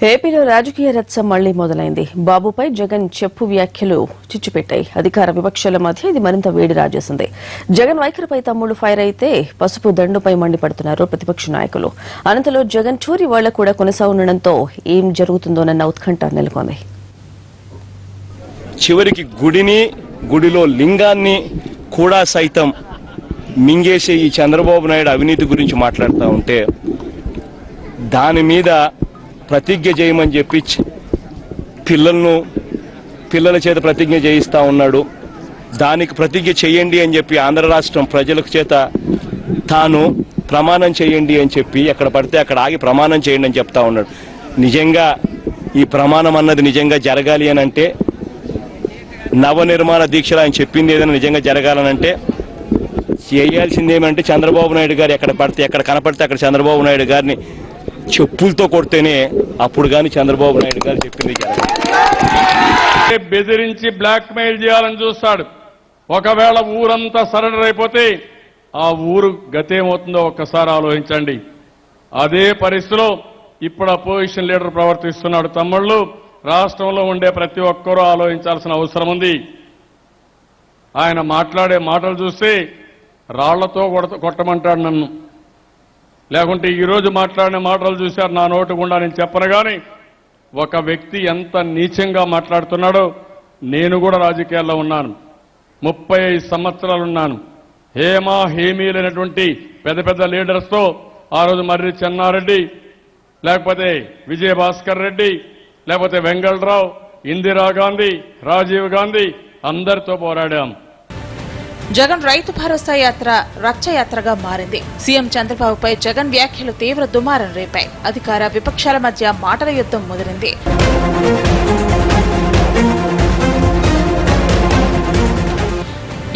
ఏపీలో రాజకీయ రచ్చ మళ్లీ మొదలైంది. బాబుపై జగన్ చెప్పు వ్యాఖ్యలు చిచ్చుపెట్టాయి. అధికార విపక్షాల మధ్య ఇది మరింత వేడి రాజేసింది. జగన్ వైఖరిపై తమ్ముడు ఫైర్ అయితే పసుపు దండుపై మండిపడుతున్నారు ప్రతిపక్ష నాయకులు. అనంతలో జగన్ చూరి వాళ్ల కూడా కొనసాగనుండడంతో ఏం జరుగుతుందోనన్న ఉత్కంఠ నెలకొంది. చివరికి గుడిలో లింగాన్ని కూడా సైతం మింగేసే ఈ చంద్రబాబు నాయుడు అవినీతి గురించి మాట్లాడుతూ ఉంటే దాని మీద ప్రతిజ్ఞ చేయమని చెప్పి పిల్లల చేత ప్రతిజ్ఞ చేయిస్తా ఉన్నాడు. దానికి ప్రతిజ్ఞ చేయండి అని చెప్పి ఆంధ్ర రాష్ట్రం ప్రజల చేత తాను ప్రమాణం చేయండి అని చెప్పి ఎక్కడ పడితే అక్కడ ఆగి ప్రమాణం చేయండి అని చెప్తా ఉన్నాడు. నిజంగా ఈ ప్రమాణం అన్నది నిజంగా జరగాలి అని అంటే, నవనిర్మాణ దీక్షలు ఆయన చెప్పింది ఏదైనా నిజంగా జరగాలనంటే చేయాల్సింది ఏమంటే చంద్రబాబు నాయుడు గారు ఎక్కడ కనపడితే అక్కడ చంద్రబాబు నాయుడు గారిని చెప్పులతో కొడితేనే అప్పుడు కానీ చంద్రబాబు నాయుడు గారు చెప్పింది జరగాలి. బెదిరించి బ్లాక్ మెయిల్ చేయాలని చూస్తాడు. ఒకవేళ ఊరంతా సరెండర్ అయిపోతే ఆ ఊరు గతేమవుతుందో ఒక్కసారి ఆలోచించండి. అదే పరిస్థితిలో ఇప్పుడు అపోజిషన్ లీడర్ ప్రవర్తిస్తున్నాడు. తమ్ముళ్ళు, రాష్ట్రంలో ఉండే ప్రతి ఒక్కరూ ఆలోచించాల్సిన అవసరం ఉంది. ఆయన మాట్లాడే మాటలు చూస్తే రాళ్లతో కొట్టమంటాడు నన్ను, లేకుంటే ఈరోజు మాట్లాడిన మాటలు చూశారు నా నోటి గుండా నేను చెప్పను. కానీ ఒక వ్యక్తి ఎంత నీచంగా మాట్లాడుతున్నాడో, నేను కూడా రాజకీయాల్లో ఉన్నాను, 35 సంవత్సరాలు ఉన్నాను. హేమీలైనటువంటి పెద్ద పెద్ద లీడర్స్తో ఆ రోజు మర్రి చెన్నారెడ్డి, లేకపోతే విజయభాస్కర్ రెడ్డి, లేకపోతే వెంగళరావు, ఇందిరాగాంధీ, రాజీవ్ గాంధీ అందరితో పోరాడాం. జగన్ రైతు భరోసా యాత్ర రచ్చయాత్రగా మారింది. సీఎం చంద్రబాబుపై జగన్ వ్యాఖ్యలు తీవ్ర దుమారం రేపాయి. అధికార విపక్షాల మధ్య మాటల యుద్ధం ముదిరింది.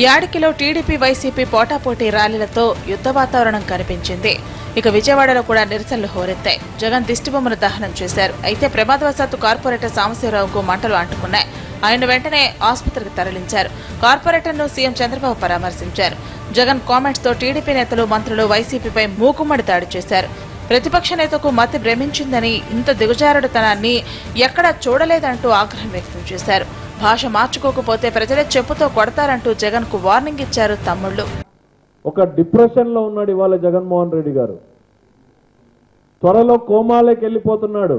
యాడికిలో టీడీపీ వైసీపీ పోటాపోటీ ర్యాలీలతో యుద్ధ వాతావరణం కనిపించింది. ఇక విజయవాడలో కూడా నిరసనలు హోరెత్తాయి. జగన్ దిష్టిబొమ్మను దహనం చేశారు. అయితే ప్రమాదవశాత్తు కార్పొరేటర్ సాంబశివరావుకు మంటలు అంటుకున్నాయి. ఆయన వెంటనే ఆసుపత్రికి తరలించారు. కార్పొరేటర్ను సీఎం చంద్రబాబు పరామర్శించారు. జగన్ కామెంట్స్ తో టీడీపీ నేతలు, మంత్రులు వైసీపీపై మూకుమ్మడి దాడి చేశారు. ప్రతిపక్ష నేతకు మతి భ్రమించిందని, ఇంత దిగజారుడుతనాన్ని ఎక్కడా చూడలేదంటూ ఆగ్రహం వ్యక్తం చేశారు. భాష మార్చుకోకపోతే ప్రజలే చెప్పుతో కొడతారంటూ జగన్ కు వార్నింగ్ ఇచ్చారు తమ్ముళ్లు. ఒక డిప్రెషన్ లో ఉన్నాడు ఇవాళ జగన్మోహన్ రెడ్డి గారు. త్వరలో కోమాలోకి వెళ్ళిపోతున్నాడు.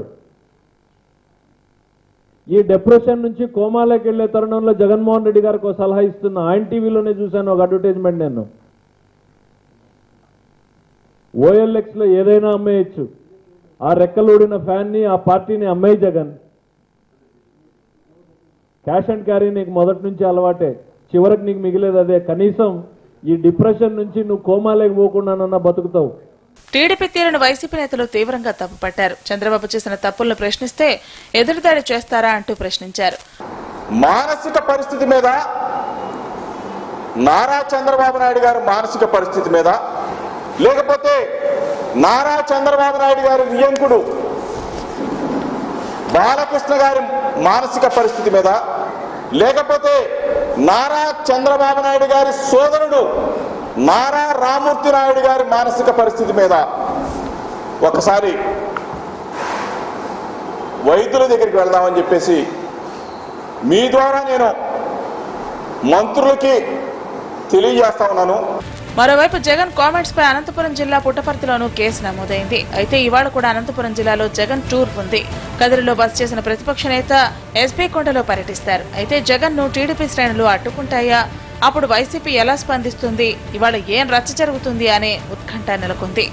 ఈ డిప్రెషన్ నుంచి కోమాలోకి వెళ్లే తరుణంలో జగన్మోహన్ రెడ్డి గారికి ఒక సలహా ఇస్తున్నా. ఆయన టీవీలోనే చూశాను ఒక అడ్వర్టైజ్మెంట్. నేను OLX లో ఏదైనా అమ్మేయచ్చు. ఆ రెక్కలూడిన ఫ్యాన్ని, ఆ పార్టీని అమ్మేయి జగన్. క్యాష్ అండ్ క్యారీ నీకు మొదటి నుంచి అలవాటే, చివరికి నీకు మిగిలేదు అదే. కనీసం ఈ డిప్రెషన్ నుంచి నువ్వు కోమాలోకి పోకుండానన్నా బతుకుతావు. టీడీపీ తీరును వైసీపీ నేతలు తీవ్రంగా తప్పుపట్టారు. చంద్రబాబు చేసిన తప్పులను ప్రశ్నిస్తే ఎదురుదాడి చేస్తారా అంటూ ప్రశ్నించారు. మానసిక పరిస్థితి మీద, నారా చంద్రబాబు నాయుడు గారి మానసిక పరిస్థితి మీద, లేకపోతే నారా చంద్రబాబు నాయుడు గారి వియంకుడు బాలకృష్ణ గారి మానసిక పరిస్థితి మీద, లేకపోతే నారా చంద్రబాబు నాయుడు గారి సోదరుడు నారా రామూర్తి నాయుడు గారి మానసిక పరిస్థితి మీద ఒకసారి వైద్యుల దగ్గరికి వెళ్దామని చెప్పేసి మీ ద్వారా నేను మంత్రులకి తెలియజేస్తా ఉన్నాను. మరోవైపు జగన్ కామెంట్స్ పై అనంతపురం జిల్లా పుట్టపర్తిలోనూ కేసు నమోదైంది. అయితే ఇవాళ కూడా అనంతపురం జిల్లాలో జగన్ టూర్ ఉంది. కదిరిలో బస చేసిన ప్రతిపక్ష నేత ఎస్పీ కొండలో పర్యటిస్తారు. అయితే జగన్ ను టీడీపీ శ్రేణులు అడ్డుకుంటాయా? అప్పుడు వైసీపీ ఎలా స్పందిస్తుంది? ఇవాళ ఏం రచ్చ జరుగుతుంది అనే ఉత్కంఠ నెలకొంది.